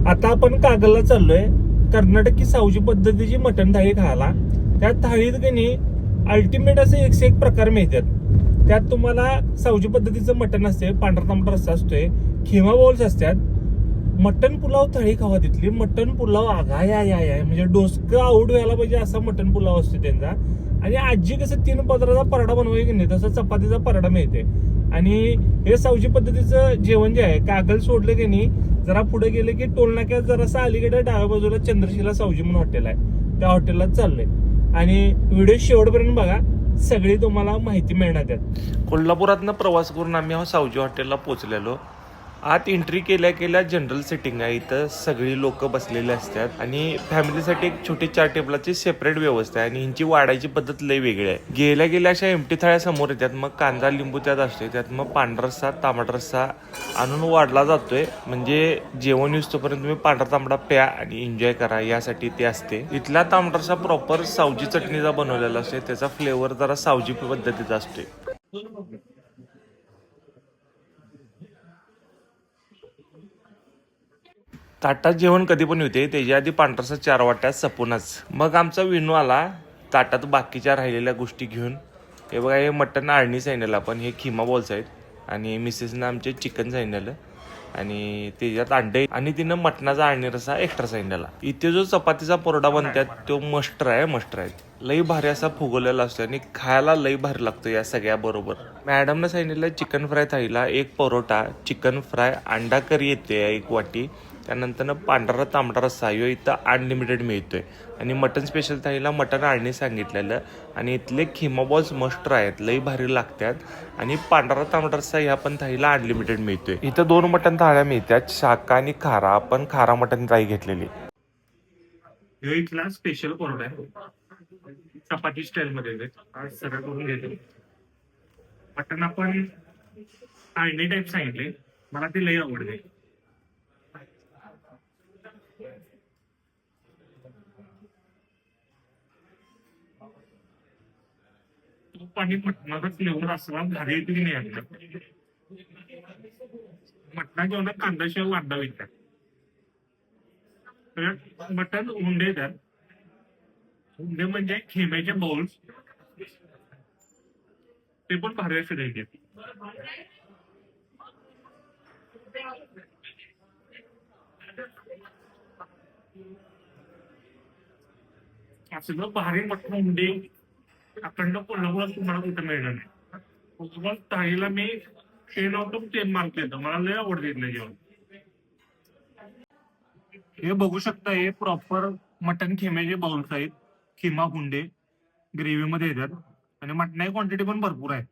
आता आपण कागलला चाललोय कर्नाटकी सावजी पद्धतीची मटण थाळी खायला. त्या थाळीत की नाही अल्टिमेट असे एकशे एक प्रकार मिळतात. त्यात तुम्हाला सावजी पद्धतीचं मटण असते, पांढरा तांबडा रस्सा असतोय, खिमा बॉल्स असतात, मटण पुलाव थाळी खावा तिथली. मटण पुलाव आगाय म्हणजे डोसकं आऊट व्हायला पाहिजे असा मटण पुलाव असतो त्यांचा. आणि आजी कसं 3 पदराचा पराठा बनवाय की नाही तसं चपातीचा पराठा मिळते. आणि हे सावजी पद्धतीचं जेवण जे आहे कागल सोडलं की नाही जरा पुढे गेले की टोल नाक्यात जरासं अलीकडे डाव्या बाजूला चंद्रशिला सावजी म्हणून हॉटेल आहे, त्या हॉटेलला चाललंय. आणि व्हिडिओ शेवटपर्यंत बघा, सगळी तुम्हाला माहिती मिळणार त्यात. कोल्हापुरातनं प्रवास करून आम्ही सावजी हॉटेलला पोहोचलेलो. आत एंट्री केल्या जनरल सिटिंग आहे. इथं सगळी लोक बसलेली असतात आणि फॅमिलीसाठी एक छोटी 4 टेबलाची सेपरेट व्यवस्था आहे. आणि ह्यांची वाढायची पद्धत लई वेगळी आहे. गेल्या अशा एमटी थाळ्या समोर येतात, मग कांदा लिंबू त्यात असते, त्यात मग पांढरा रस्सा तांबडा रस्सा आणून वाढला जातोय. म्हणजे जेवण येऊस्तोपर्यंत तुम्ही पांढरा तांबडा प्या आणि एन्जॉय करा यासाठी ते असते. इथला तांबडा रस्सा प्रॉपर सावजी चटणीचा बनवलेला असते, त्याचा फ्लेवर जरा सावजी पद्धतीचा असतोय. ताटात जेवण कधी पण होते, त्याच्या आधी पांढरसा 4 वाट्यात सपूनच. मग आमचा विनू आला ताटात बाकीच्या राहिलेल्या गोष्टी घेऊन. हे बघा, हे मटण आळणी सांगितलं आपण, हे खिमा बॉल्स आहेत. आणि मिसेसनं आमचे चिकन सांगितलं आणि त्याच्यात अंडे, आणि तिनं मटणाचा आळणी रसा एक्स्ट्रा सांगितलेला. इथे जो चपातीचा परोडा बनतात तो मस्ट आहे. लई भारी असा फुगवलेला असतो आणि खायला लई भारी लागतो या सगळ्या बरोबर. मॅडमनं सांगितलं chicken fry थाळीला 1 parotta, chicken fry, अंडा करी येते 1 वाटी, त्यानंतर पांढरा तांबडा रस्सा ह्यो इथं अनलिमिटेड मिळतोय. आणि मटन स्पेशल थाळीला मटन आळणी सांगितलेलं. आणि इथले खिमा बॉल्स मस्ट आहेत, लई भारी लागतात. आणि पांढरा तांबडा रस्सा ह्या पण थाळीला अनलिमिटेड मिळतोय. इथं 2 मटन थाळ्या मिळतात, शाका आणि खारा. आपण खारा मटन थाळी घेतलेली. इथला स्पेशल परोठा आहे, चपाती स्टाईल मध्ये सगळं करून घेतो. मटन आपण आळणी टाईप सांगितले, मला ते लई आवडते. आणि मटणाचा फ्लेवर असला भारी येतो की नाही आपला. मटणा जेवणात कांदाशिवाय वांदा विकतात. मटण हुंडे द्या. हुंडे म्हणजे खेम्याचे बाउल्स, ते पण भारी असे द्यायचे. असं भारी मटण हुंडे अखंड कोल्हापुरात तुम्हाला कुठं मिळणार नाही. कोल्हापुरात थाळीला मी 10 आउट ऑफ 10 मार्क देतो. मला लय आवडते इथलं जेवण. हे बघू शकता, हे प्रॉपर मटन खेम्याचे बाउल्स आहेत. खिमा हुंडे ग्रेव्ही मध्ये येतात आणि मटणाची क्वांटिटी पण भरपूर आहे.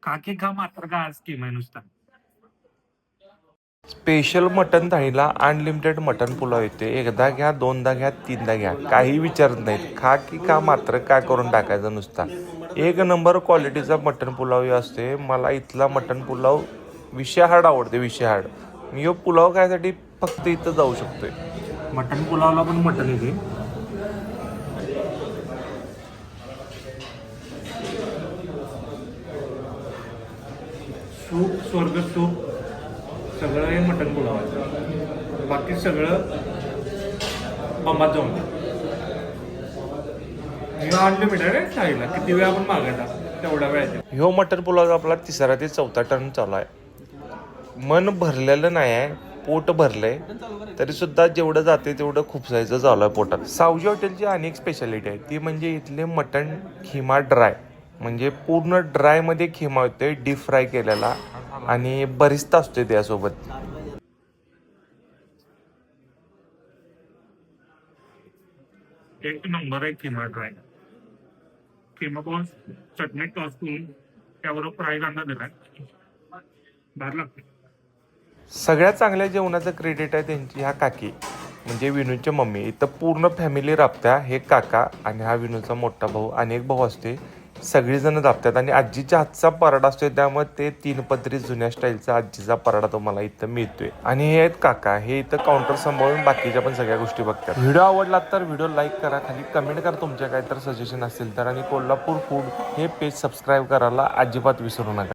खा मात्र का आज खिमा आहे नुसता. स्पेशल मटन थाळीला अनलिमिटेड मटन पुलाव येते. एकदा घ्या, 2दा घ्या, 3दा घ्या, काही विचारत नाहीत. खा मात्र काय करून टाकायचं नुसता. 1 नंबर क्वालिटीचा मटन पुलाव असते. मला इथला मटन पुलाव विषहाड आवडते, विषहाड. मी यो पुलाव खायसाठी फक्त इथं जाऊ शकतोय. मटन पुलावला पण मटन येते. सूप, स्वर्ग सूप, सगळं हे मटन पुलाव आहे. बाकी सगळं बंबात जाऊन अनलिमिटेड आहे. थाळीला किती वेळ आपण मागायचा तेवढ्या वेळात. ह्यो मटन पुलाव आपला 3रा ते 4था टर्न चालू आहे. मन भरलेलं नाही आहे, पोट भरलंय. तरी सुद्धा जेवढं जाते तेवढं खूप जायचं चालू आहे पोटात. सावजी हॉटेलची अनेक स्पेशालिटी आहे, ती म्हणजे इथले मटन खिमा ड्राय, म्हणजे पूर्ण ड्राय मध्ये खिमा होते, डीप फ्राय केलेला. आणि बरिस्ता असतोय त्यासोबत. एक नंबर आहे खिमा ड्राय. खिमा बॉल्स चटणी टॉस करून त्याबरोबर फ्राय कांदा दिलाय, भारी लागते. सगळ्यात चांगल्या जेवणाचं क्रेडिट आहे त्यांची ह्या काकी, म्हणजे विनूची मम्मी. इथं पूर्ण फॅमिली राबत्या. हे काका आणि हा विनूचा मोठा भाऊ आणि एक भाऊ असते, सगळीजण राबतात. आणि आजीच्या हातचा पराठा असतोय, त्यामुळे ते 3 पदरी जुन्या स्टाईलचा आजीचा पराठा तुम्हाला इथं मिळतोय. आणि हे आहेत काका, हे इथं काउंटर सांभाळून बाकीच्या पण सगळ्या गोष्टी बघतात. व्हिडिओ आवडला तर व्हिडिओ लाईक करा, खाली कमेंट करा तुमच्या काय तर सजेशन असेल तर. आणि कोल्हापूर फूड हे पेज सबस्क्राईब करायला अजिबात विसरू नका.